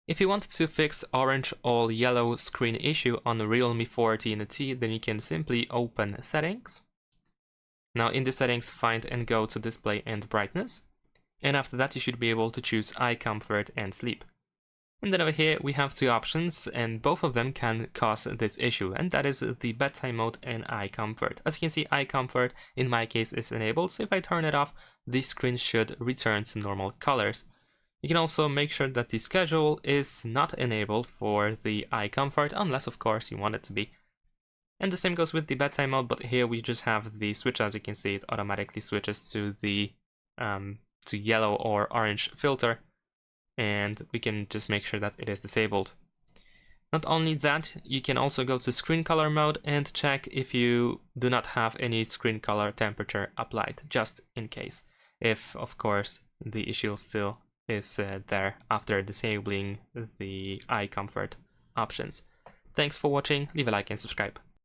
If you want to fix orange or yellow screen issue on the Realme 14T, then you can simply open Settings. Now in the settings, find and go to Display and Brightness. And after that, you should be able to choose Eye Comfort and Sleep. And then over here, we have two options, and both of them can cause this issue, and that is the bedtime mode and eye comfort. As you can see, eye comfort in my case is enabled, so if I turn it off, the screen should return to normal colors. You can also make sure that the schedule is not enabled for the eye comfort, unless of course you want it to be. And the same goes with the bedtime mode, but here we just have the switch. As you can see, it automatically switches to the to yellow or orange filter, and we can just make sure that it is disabled. Not only that, you can also go to screen color mode and check if you do not have any screen color temperature applied, just in case, if of course the issue still is there after disabling the eye comfort options. Thanks for watching, leave a like and subscribe.